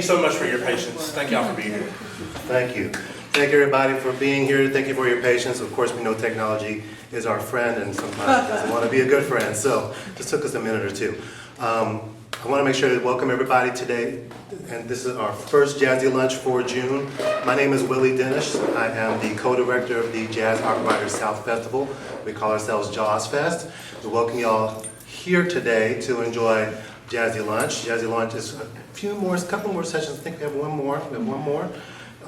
so much for your patience. Thank y'all for being here. Thank you. Thank everybody for being here. Thank you for your patience. Of course, we know technology is our friend and sometimes doesn't want to be a good friend, so just took us a minute or two. I want to make sure to welcome everybody today, and this is our first Jazzy Lunch for June. My name is Willie Dennis. I am the co-director of the Jazz Art Writers South Festival. We call ourselves Jaws Fest. We welcome y'all here today to enjoy Jazzy Lunch. Jazzy Lunch is a couple more sessions. I think we have one more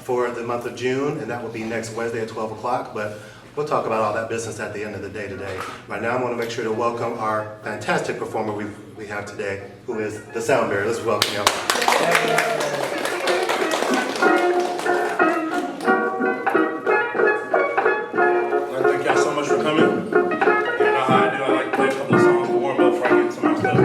for the month of June, and that will be next Wednesday at 12 o'clock. But we'll talk about all that business at the end of the day today. Right now, I want to make sure to welcome our fantastic performer we have today, who is the sound bearer. Let's welcome y'all. Thank y'all so much for coming. You know how I do. I like to play a couple of songs to warm up before I get into my stuff.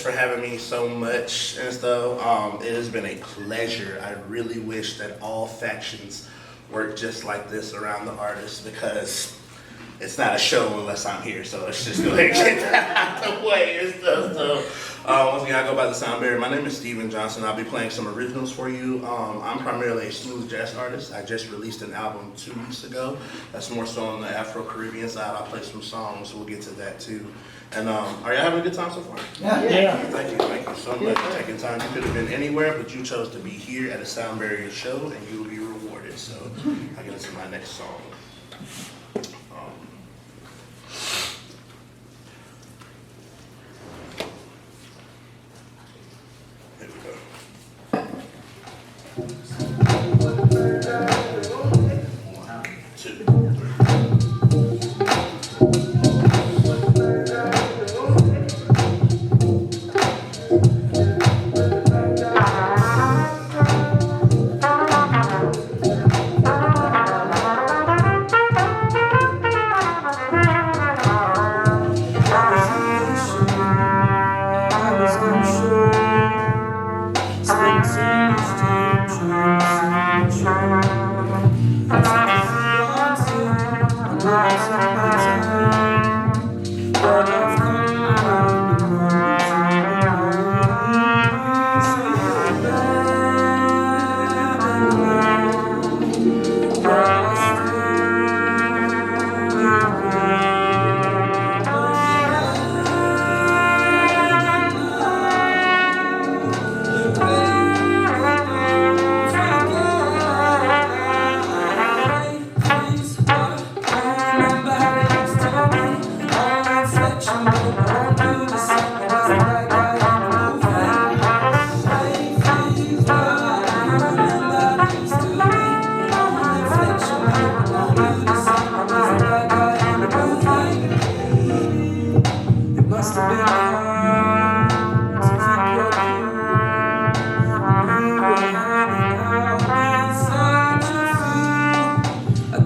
For having me so much and stuff. It has been a pleasure. I really wish that all factions work just like this around the artists, because it's not a show unless I'm here, so let's just go ahead and get that out the way and stuff. So once again, I go by the sound bearer. My name is Steven Johnson. I'll be playing some originals for you. I'm primarily a smooth jazz artist. I just released an album 2 weeks ago. That's more so on the Afro-Caribbean side. I'll play some songs, so we'll get to that too. And are y'all having a good time so far? Yeah. Thank you so much for taking time. You could have been anywhere, but you chose to be here at a Sound Barrier show, and you will be rewarded. So I get into my next song. Here we go. One, two, three.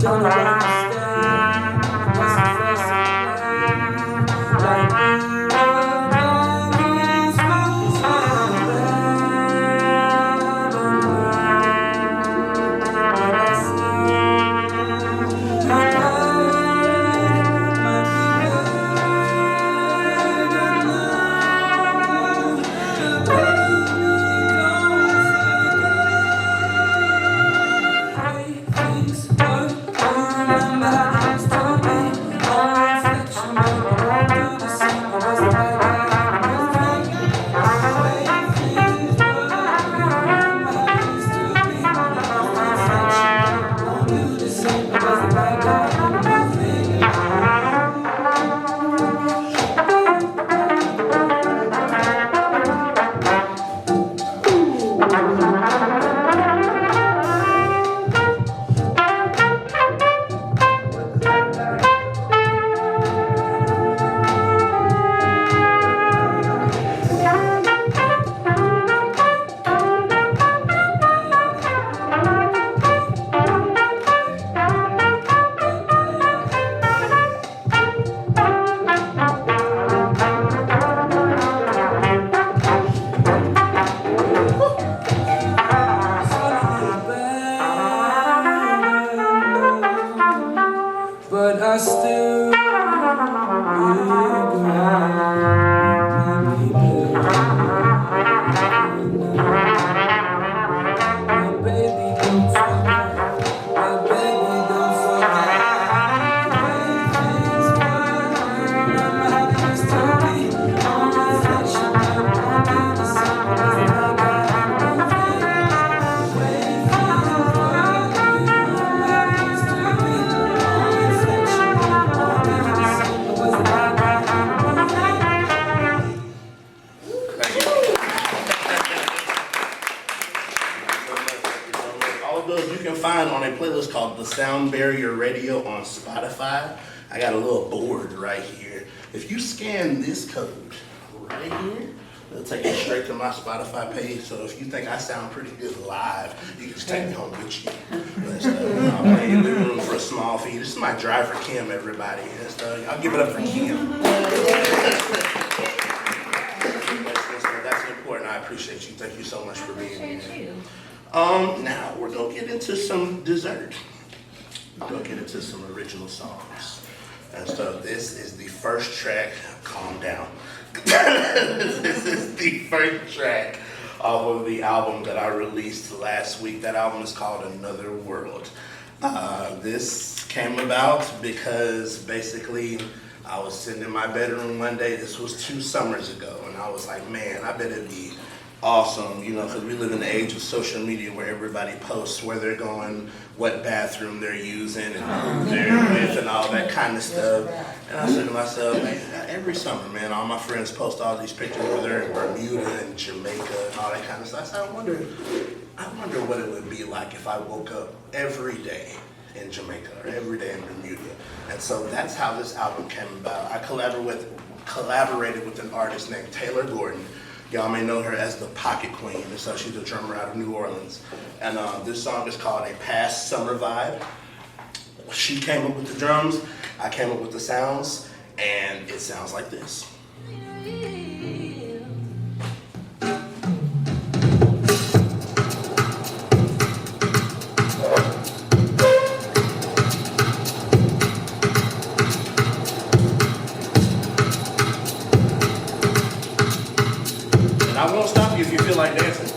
don't understand what's the first like but I still find on a playlist called The Sound Barrier Radio on Spotify. I got a little board right here. If you scan this code right here, it'll take you straight to my Spotify page. So if you think I sound pretty good live, you can just take me home with you. I'll play in the room for a small fee. This is my drive for Kim, everybody. I'll give it up for Kim. That's important. I appreciate you. Thank you so much for being here. Now we're gonna get into some dessert. We're gonna get into some original songs. And so this is the first track. Calm down. This is the first track off of the album that I released last week. That album is called Another World. This came about because basically I was sitting in my bedroom one day. This was 2 summers ago, and I was like, man, I bet it'd be awesome, you know, because we live in the age of social media where everybody posts where they're going, what bathroom they're using, and who they're with, and all that kind of stuff. And I said to myself, man, every summer, man, all my friends post all these pictures where they're in Bermuda and Jamaica and all that kind of stuff. I said, I wonder what it would be like if I woke up every day in Jamaica or every day in Bermuda. And so that's how this album came about. I collaborated with an artist named Taylor Gordon. Y'all may know her as the Pocket Queen, and so she's a drummer out of New Orleans. And this song is called A Past Summer Vibe. She came up with the drums, I came up with the sounds, and it sounds like this. I won't stop you if you feel like dancing.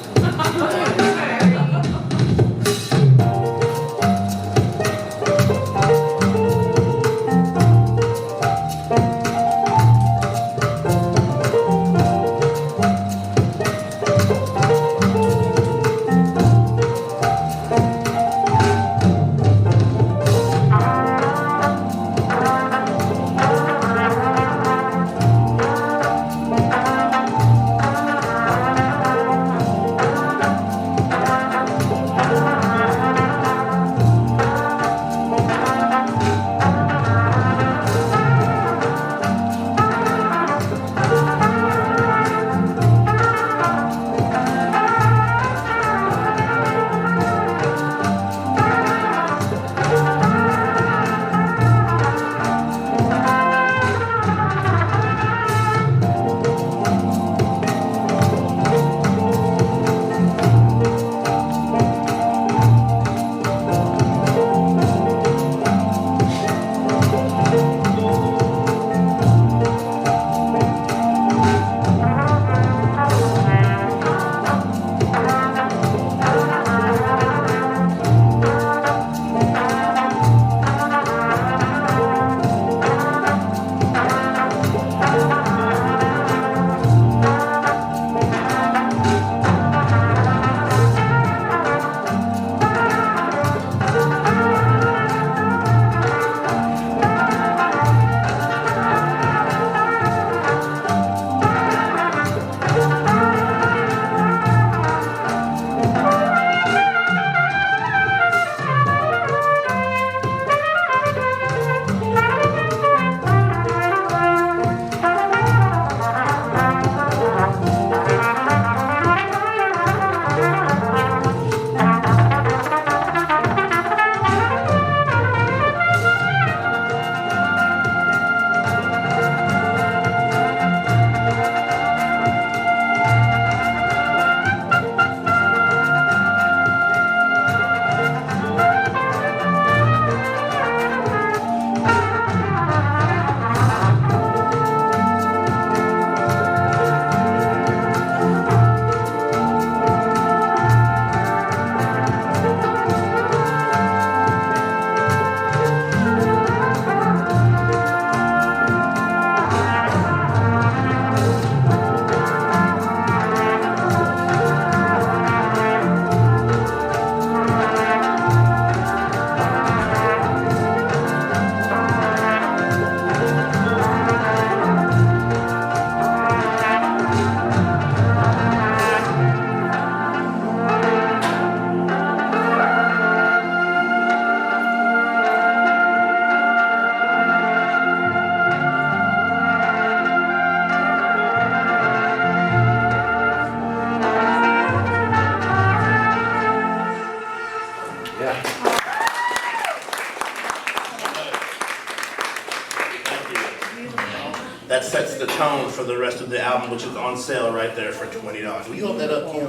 that sets the tone for the rest of the album, which is on sale right there for $20. Will you hold that up, Kim?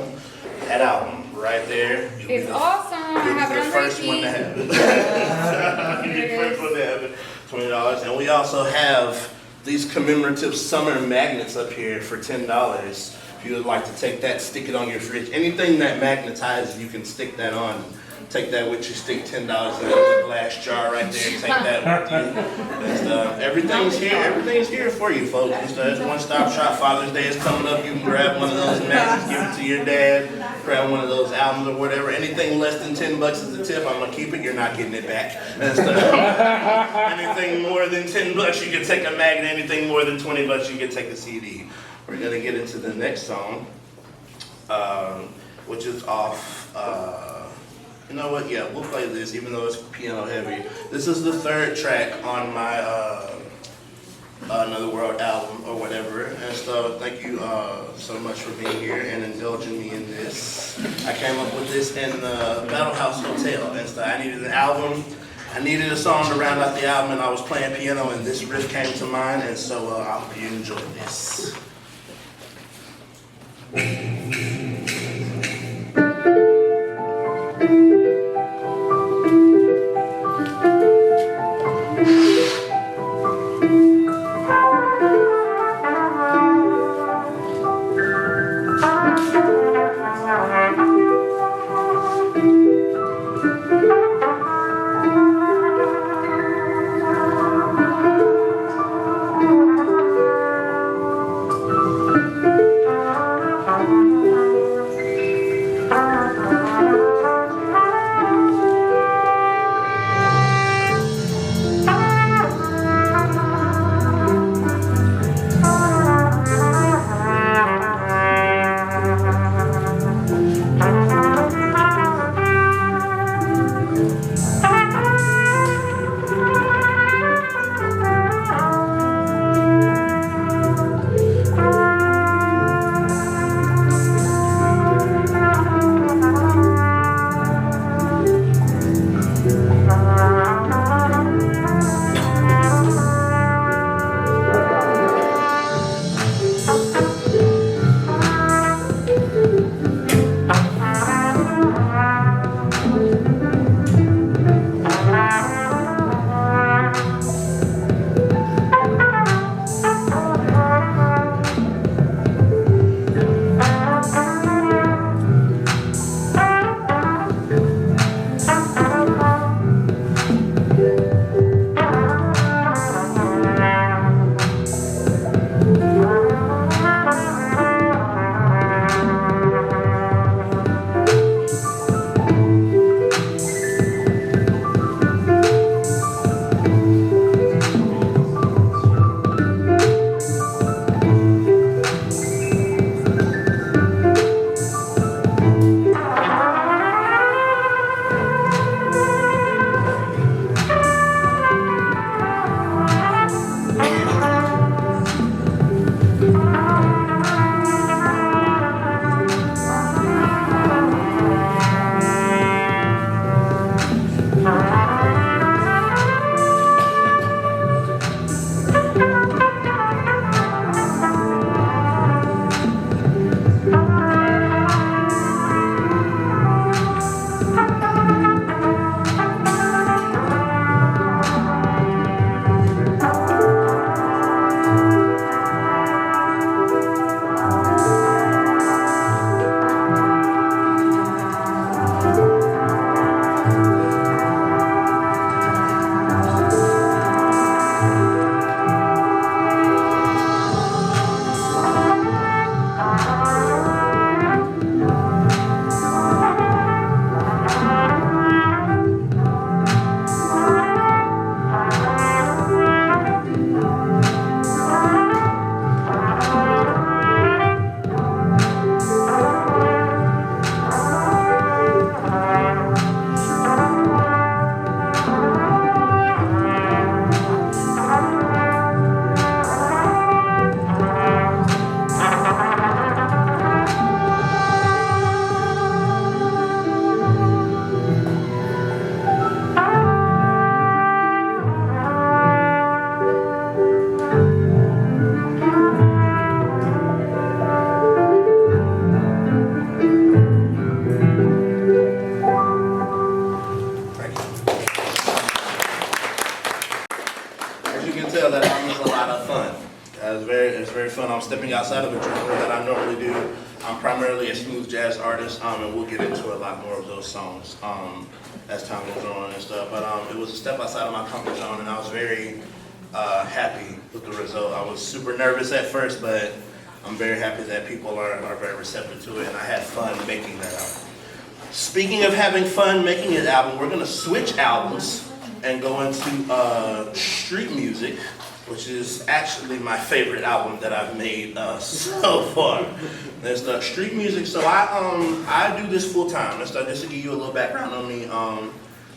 That album right there. It's awesome. I have it You'll be on the first one to repeat. have it. You'll be the first one to have it. $20. And we also have these commemorative summer magnets up here for $10. If you would like to take that, stick it on your fridge. Anything that magnetizes, you can stick that on. Take that with you, stick $10 in a glass jar right there, take that with you. And, everything's here for you, folks. It's a one-stop shop. Father's Day is coming up. You can grab one of those magnets, give it to your dad, grab one of those albums or whatever. Anything less than $10 is a tip. I'm gonna keep it. You're not getting it back. And anything more than $10, you can take a magnet. Anything more than $20, you can take a CD. We're gonna get into the next song, which is off. You know what? Yeah, we'll play this, even though it's piano heavy. This is the third track on my Another World album or whatever. And so thank you so much for being here and indulging me in this. I came up with this in the Battle House Hotel. And so I needed an album. I needed a song to round out the album, and I was playing piano, and this riff came to mind. And so I hope you enjoy this. tell that album is a lot of fun. It's very fun. I'm stepping outside of the genre that I normally do. I'm primarily a smooth jazz artist, and we'll get into a lot more of those songs as time goes on and stuff. But it was a step outside of my comfort zone, and I was very happy with the result. I was super nervous at first, but I'm very happy that people are very receptive to it, and I had fun making that album. Speaking of having fun making an album, we're going to switch albums and go into street music, which is actually my favorite album that I've made so far. There's the street music. So I do this full time. Just to give you a little background on me.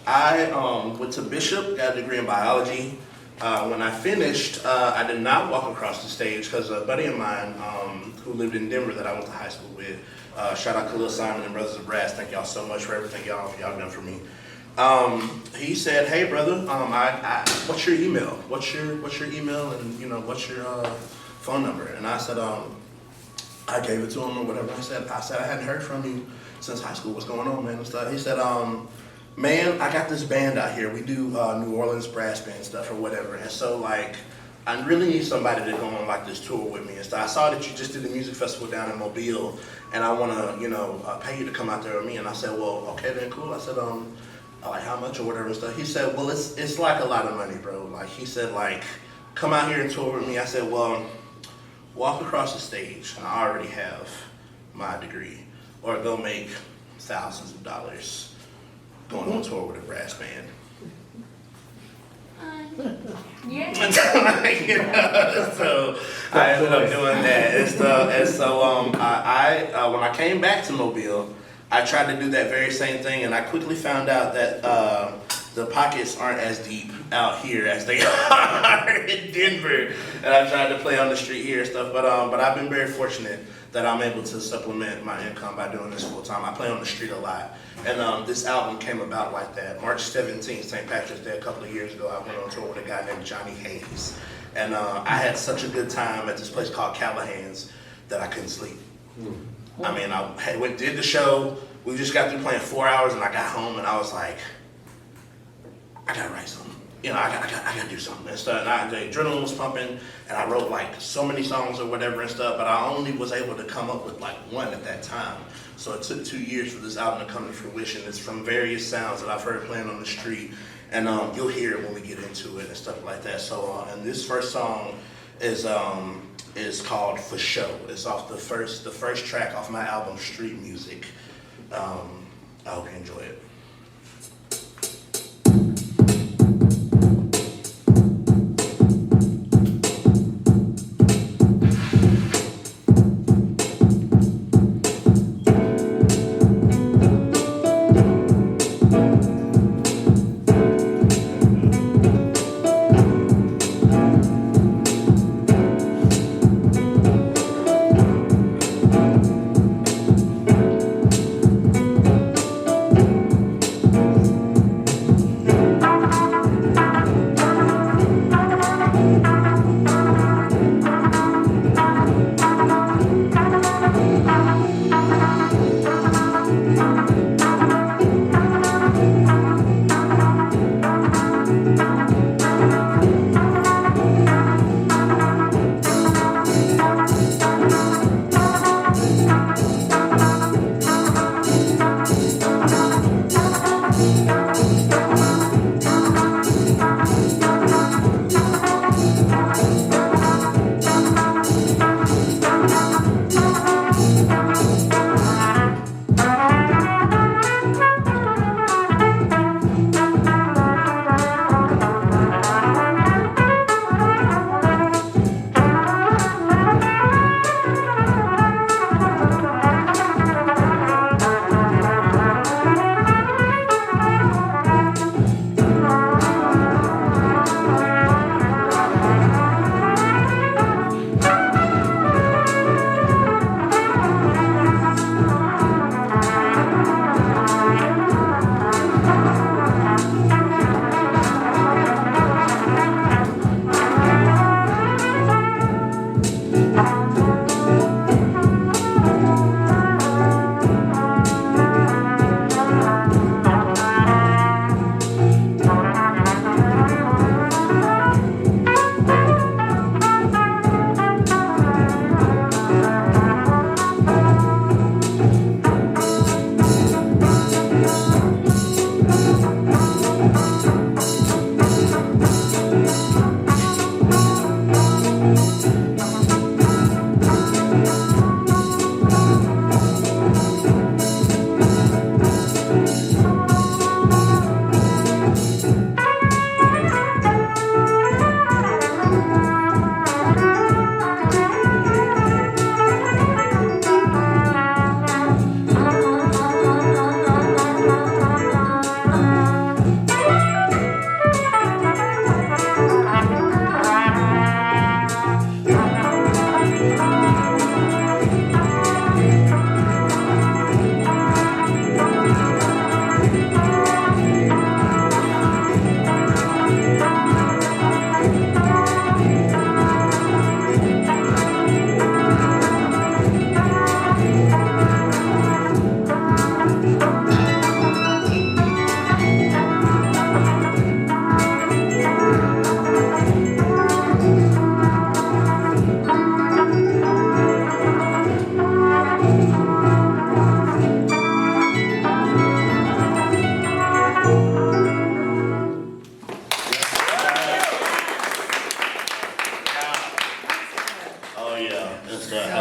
I went to Bishop, got a degree in biology. When I finished, I did not walk across the stage because a buddy of mine who lived in Denver that I went to high school with, shout out Khalil Simon and Brothers of Brass, thank y'all so much for everything y'all done for me. He said, "Hey brother, what's your email? What's your email and what's your phone number?" And I said, I gave it to him or whatever. I said I hadn't heard from you since high school. What's going on, man? And stuff. He said, "Man, I got this band out here. We do New Orleans brass band stuff or whatever. And so like, I really need somebody to go on like this tour with me and stuff. I saw that you just did a music festival down in Mobile, and I want to pay you to come out there with me." And I said, "Well, okay then, cool." I said, like how much or whatever and stuff. He said, "Well, it's like a lot of money, bro." Like he said, like, "Come out here and tour with me." I said, "Well, walk across the stage, and I already have my degree, or go make thousands of dollars going on tour with a brass band." Yeah. So I ended up doing that. And so when I came back to Mobile, I tried to do that very same thing, and I quickly found out that the pockets aren't as deep out here as they are in Denver. And I tried to play on the street here and stuff, but I've been very fortunate that I'm able to supplement my income by doing this full time. I play on the street a lot, and this album came about like that. March 17th, St. Patrick's Day, a couple of years ago, I went on tour with a guy named Johnny Hayes, and I had such a good time at this place called Callahan's that I couldn't sleep. I mean, did the show. We just got through playing 4 hours, and I got home, and I was like, I gotta write something. I gotta do something and stuff. And the adrenaline was pumping, and I wrote like so many songs or whatever and stuff, but I only was able to come up with like one at that time. So it took 2 years for this album to come to fruition. It's from various sounds that I've heard playing on the street, and you'll hear it when we get into it and stuff like that. So, and this first song is called "For Show." It's off the first track off my album, Street Music. I hope you enjoy it.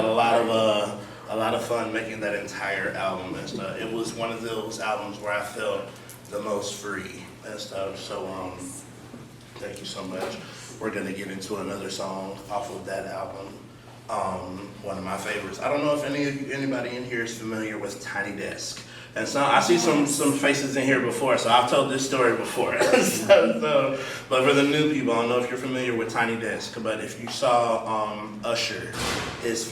had a lot of fun making that entire album and stuff. It was one of those albums where I felt the most free and stuff. So thank you so much. We're gonna get into another song off of that album. One of my favorites. I don't know if anybody in here is familiar with Tiny Desk. And so I see some faces in here before, so I've told this story before. But for the new people, I don't know if you're familiar with Tiny Desk, but if you saw Usher, his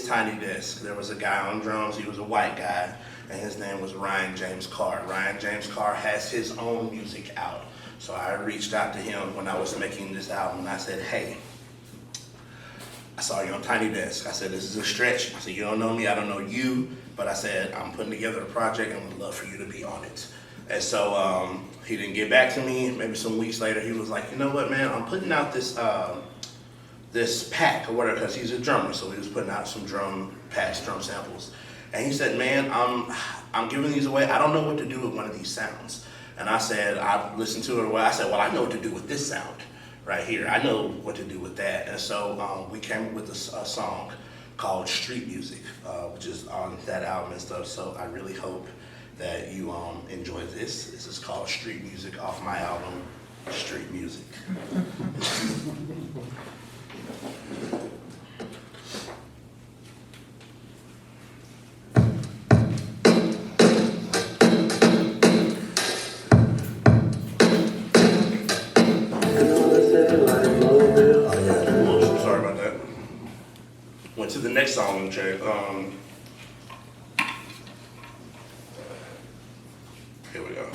Tiny Desk, there was a guy on drums, he was a white guy, and his name was Ryan James Carr. Ryan James Carr has his own music out. So I reached out to him when I was making this album, and I said, hey, I saw you on Tiny Desk. I said, this is a stretch. I said, you don't know me, I don't know you, but I said, I'm putting together a project and would love for you to be on it. And so he didn't get back to me. Maybe some weeks later, he was like, you know what, man, I'm putting out this this pack or whatever, because he's a drummer, so he was putting out some drum packs, drum samples. And he said, man, I'm giving these away. I don't know what to do with one of these sounds. And I said, I listened to it. I said, well, I know what to do with this sound right here. I know what to do with that. And so we came up with a song called Street Music, which is on that album and stuff. So I really hope that you enjoy this. This is called Street Music off my album, Street Music. Sorry about that. Went to the next song on the track. Here we go.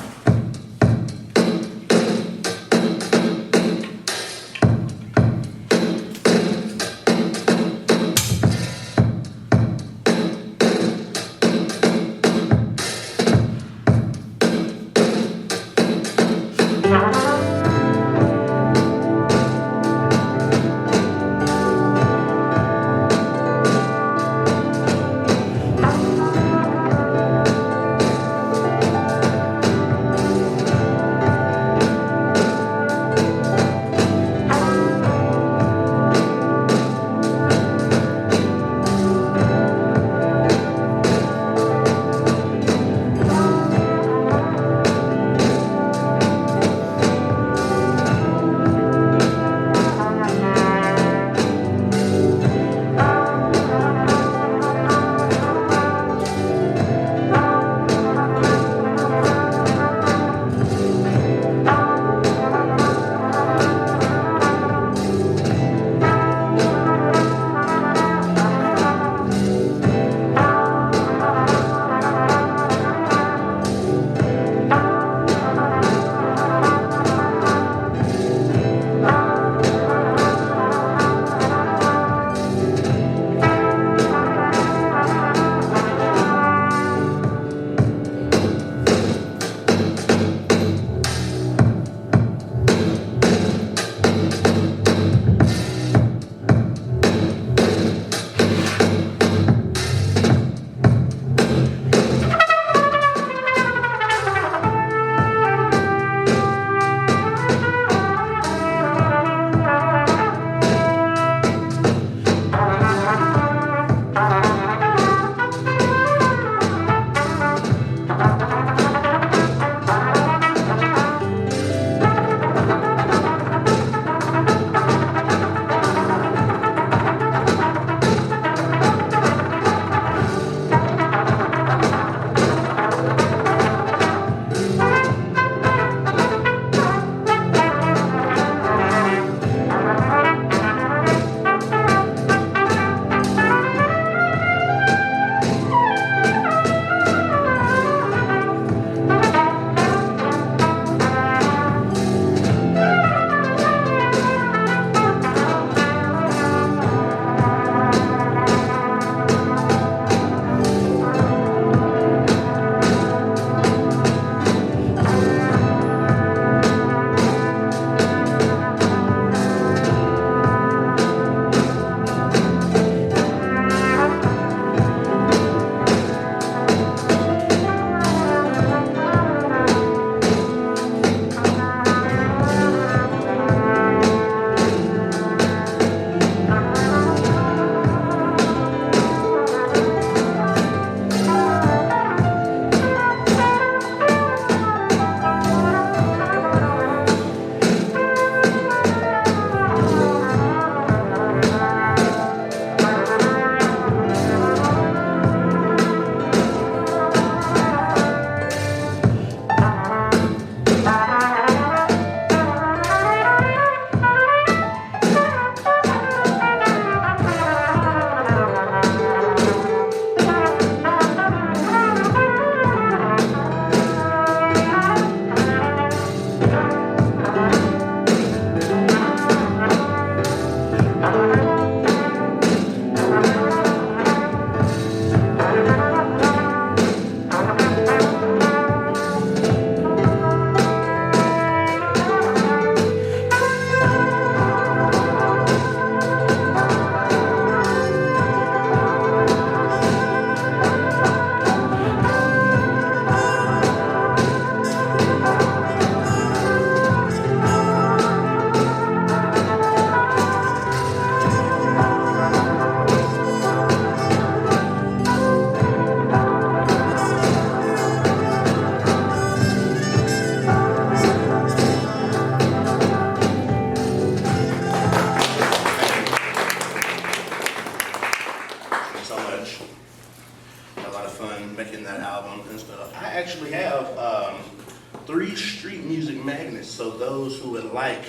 3 street music magnets. So those who would like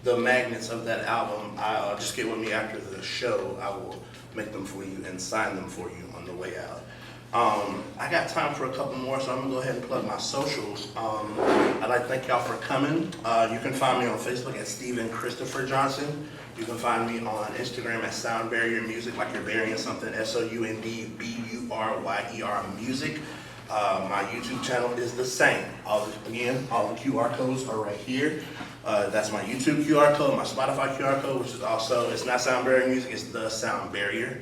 the magnets of that album, just get with me after the show. I will make them for you and sign them for you on the way out. I got time for a couple more, so I'm gonna go ahead and plug my socials. I'd like to thank y'all for coming. You can find me on Facebook at Stephen Christopher Johnson. You can find me on Instagram at Sound Barrier Music, like you're burying something, SOUNDBURYER Music. My YouTube channel is the same. All the QR codes are right here. That's my YouTube QR code, my Spotify QR code, which is also, it's not Sound Barrier Music, it's the Sound Barrier.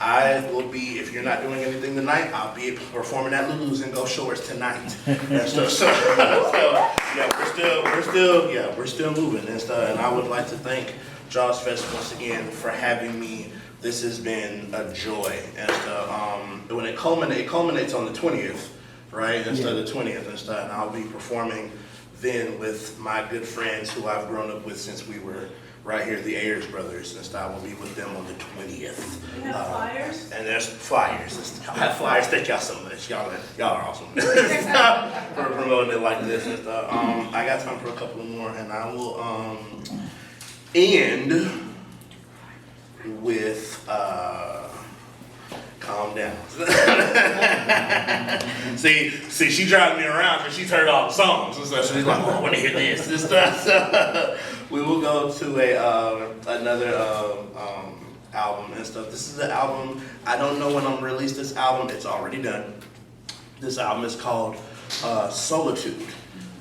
I will be, if you're not doing anything tonight, I'll be performing at Lulu's and Go Shores tonight. And so yeah, we're still moving and stuff. And I would like to thank Jaws Fest once again for having me. This has been a joy and stuff. When it culminates on the 20th, right? Instead of the 20th and stuff, and I'll be performing then with my good friends who I've grown up with since we were right here, the Ayers brothers, and stuff. I will be with them on the 20th. You have flyers? And there's flyers. I have flyers. Thank y'all so much. Y'all are awesome for promoting it like this and stuff. I got time for a couple more, and I will end with calm down. see, she driving me around because she's heard all the songs and stuff. She's like, oh, I want to hear this and stuff. So we will go to another album and stuff. This is the album. I don't know when I'm gonna release this album. It's already done. This album is called Solitude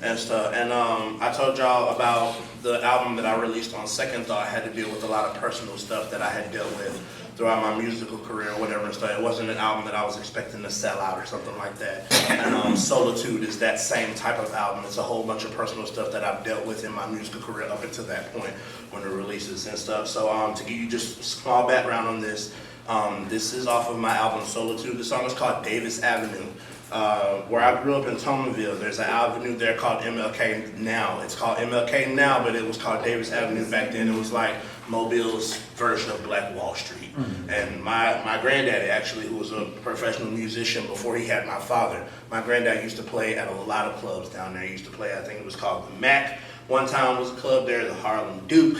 and stuff. And I told y'all about the album that I released on Second Thought. Had to deal with a lot of personal stuff that I had dealt with throughout my musical career or whatever and stuff. It wasn't an album that I was expecting to sell out or something like that. And Solitude is that same type of album. It's a whole bunch of personal stuff that I've dealt with in my musical career up until that point when it releases and stuff. So to give you just a small background on this, this is off of my album Solitude. The song is called Davis Avenue. Where I grew up in Tomanville, there's an avenue there called MLK Now. It's called MLK Now, but it was called Davis Avenue back then. It was like Mobile's version of Black Wall Street. And my granddaddy, actually, who was a professional musician before he had my father, my granddad used to play at a lot of clubs down there. He used to play, I think it was called the Mac. One time was a club there, the Harlem Duke.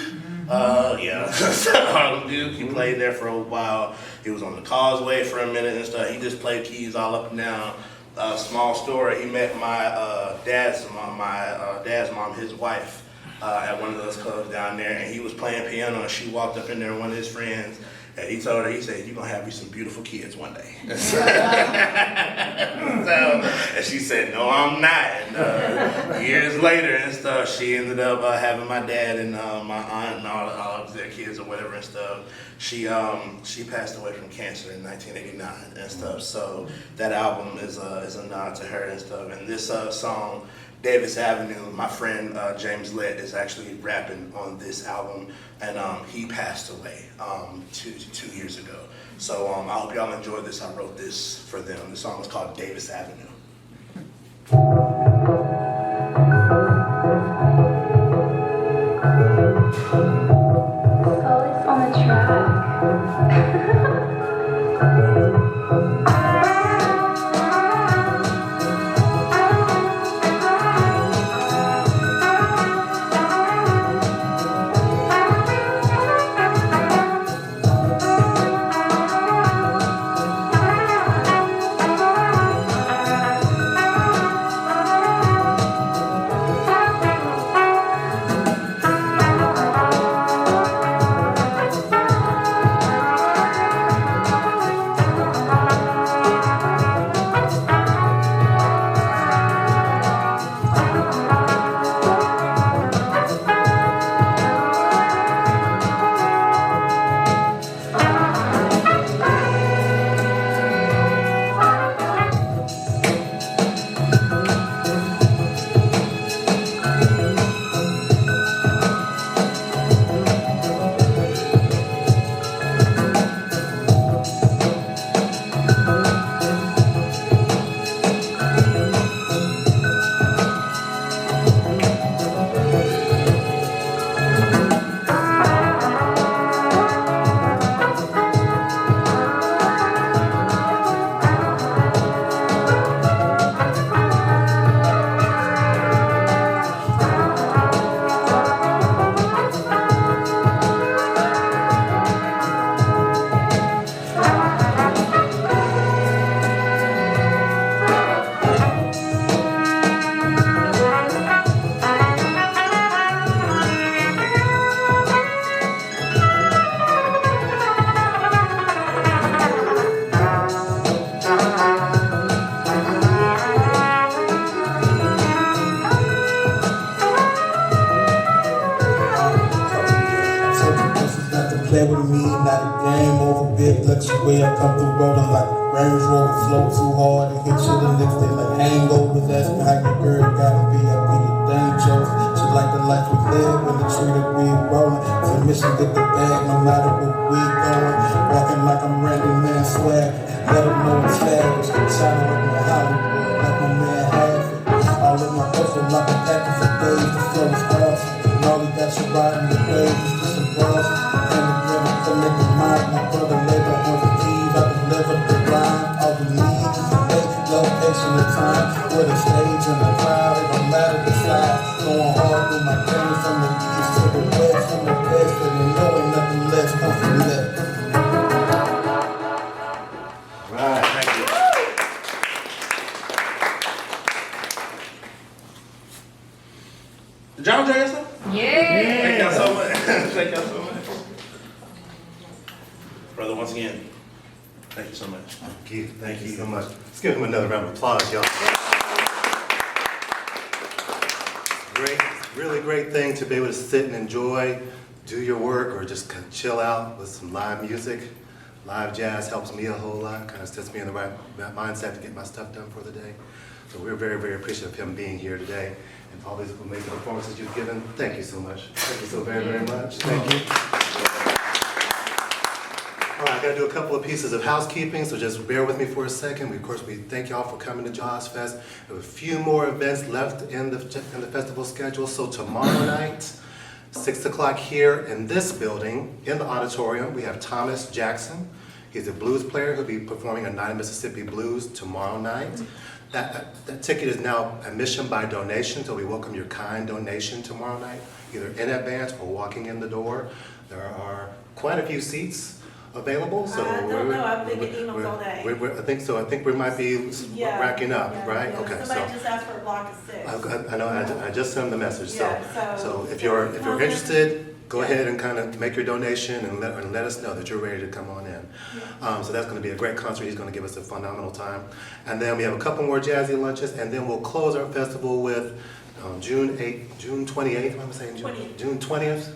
Harlem Duke. He played there for a while. He was on the Causeway for a minute and stuff. He just played keys all up and down. Small story, he met my dad's mom, his wife, at one of those clubs down there, and he was playing piano, and she walked up in there, one of his friends, and he told her, he said, you're going to have me some beautiful kids one day. And she said, no, I'm not. And years later and stuff, she ended up having my dad and my aunt and all of their kids or whatever and stuff. She passed away from cancer in 1989 and stuff. So that album is a nod to her and stuff. And this song, Davis Avenue, my friend James Lett is actually rapping on this album, and he passed away 2 years ago. So I hope y'all enjoyed this. I wrote this for them. The song is called Davis Avenue. Always on the track. play with me, not a game over. Big luxury, I come through rolling like a Range Rover. Flow too hard and hit you the next day like hangovers. Ask me how your girl gotta be, I be your dang chose. She like the life we live when the tree that we rolling. So mission get the bag no matter what we going. Walking like I'm Randy Man swag. Let them know it's lavish. Shining with my Hollywood, like my man has it. All in my hustle like a packet for days. The flow is awesome. And all he got you riding the waves. Just some balls. And again, I'm coming to mind. My brother labor on the keys. I deliver the rhyme. All we need is a date, location, and time. With a stage and a crowd. It don't matter the size. Going hard with my game from the east to the west. From the best. And you know ain't nothing less. Come from that. Right. Thank you. Did y'all enjoy yourself? Yeah. Thank y'all so much. Thank y'all so much. Brother, once again, thank you so much. Thank you so much. Let's give him another round of applause, y'all. Great, really great thing to be able to sit and enjoy, do your work, or just kind of chill out with some live music. Live jazz helps me a whole lot, kind of sets me in the right mindset to get my stuff done for the day. So we're very, very appreciative of him being here today and all these amazing performances you've given. Thank you so much. Thank you so very, very much. Thank you. All right, I gotta do a couple of pieces of housekeeping, so just bear with me for a second. Of course, we thank y'all for coming to Jazz Fest. We have a few more events left in the festival schedule, so tomorrow night, 6 o'clock here in this building, in the auditorium, we have Thomas Jackson. He's a blues player who'll be performing a Night of Mississippi Blues tomorrow night. That ticket is now admission by donation, so we welcome your kind donation tomorrow night, either in advance or walking in the door. There are quite a few seats available, so I don't know. I've been getting emails all day. I think so. I think we might be racking up, right? Yeah. Okay. Somebody just asked for a block of 6. I know. I just sent them the message. Yeah, So if you're interested, go ahead and kind of make your donation and let us know that you're ready to come on in. So that's going to be a great concert. He's going to give us a phenomenal time. And then we have a couple more Jazzy Lunches, and then we'll close our festival with June 28th. What am I saying? June 20th.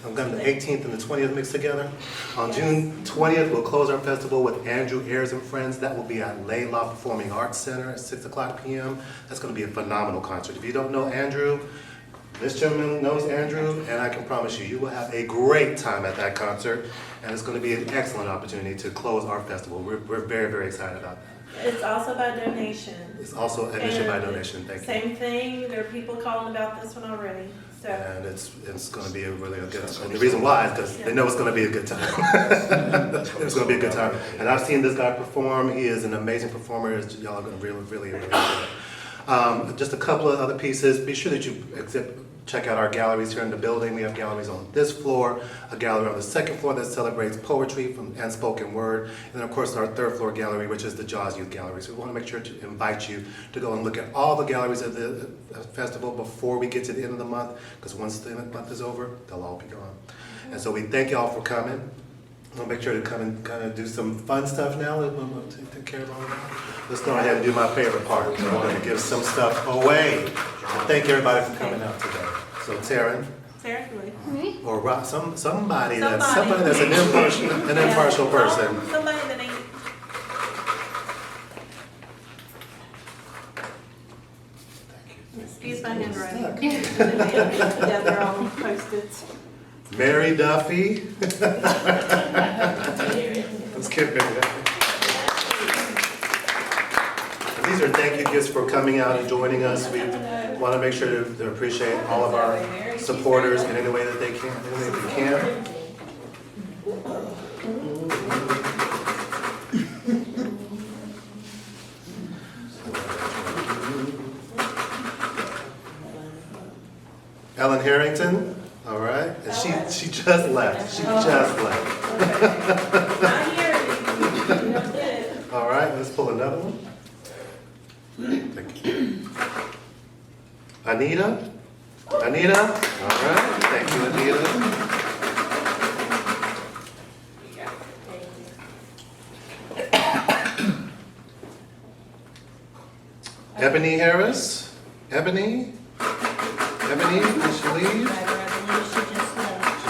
I'm going to the 18th and the 20th mixed together. On June 20th, we'll close our festival with Andrew Ayers and Friends. That will be at Layla Performing Arts Center at 6 o'clock p.m. That's going to be a phenomenal concert. If you don't know Andrew, this gentleman knows Andrew, and I can promise you, you will have a great time at that concert, and it's going to be an excellent opportunity to close our festival. We're very, very excited about that. It's also by donation. It's also admission by donation. Thank you. Same thing. There are people calling about this one already. So. And it's going to be a really good time. And the reason why is because they know it's going to be a good time. It's going to be a good time. And I've seen this guy perform. He is an amazing performer. Y'all are going to really, really, really enjoy it. Just a couple of other pieces. Be sure that you check out our galleries here in the building. We have galleries on this floor, a gallery on the second floor that celebrates poetry and spoken word, and then of course our third floor gallery, which is the Jazz Youth Gallery. So we want to make sure to invite you to go and look at all the galleries of the festival before we get to the end of the month, because once the month is over, they'll all be gone. And so we thank y'all for coming. We'll make sure to come and kind of do some fun stuff now. We'll take care of all that. Let's go ahead and do my favorite part. I'm going to give some stuff away. Thank everybody for coming out today. So Taryn, Seriously. or somebody that's an impartial person. Somebody that ain't. Excuse my handwriting. Yeah, they're all posted. Mary Duffy. Let's give Mary Duffy. These are thank you gifts for coming out and joining us. We want to make sure to appreciate all of our supporters in any way that they can, any way we can. Ellen Harrington, all right, and she just left. She just left. Not here. All right, let's pull another one. Thank you. Anita, all right, thank you, Anita. Ebony Harris, Ebony, did she leave? She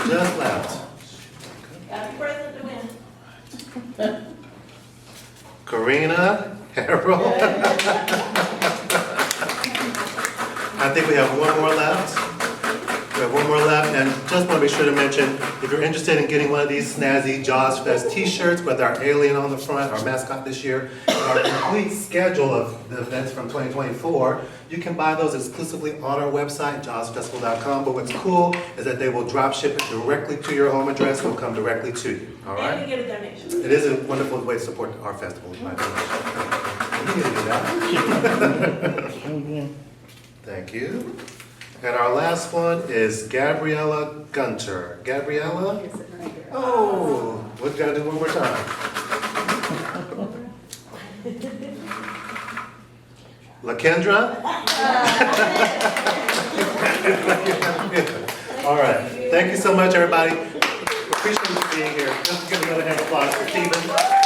just left. Karina, Harold. I think we have one more left. We have one more left, and just want to be sure to mention, if you're interested in getting one of these snazzy Jaws Fest t-shirts with our alien on the front, our mascot this year, and our complete schedule of the events from 2024, you can buy those exclusively on our website, jawsfestival.com. But what's cool is that they will drop ship it directly to your home address. It will come directly to you, all right? And we get a donation. It is a wonderful way to support our festival, my donation. You can do that. Thank you. And our last one is Gabriella Gunter. Gabriella? Oh, we've got to do one more time. LaKendra? All right. Thank you so much, everybody. Appreciate you being here. Let's give another hand of applause for Stephen.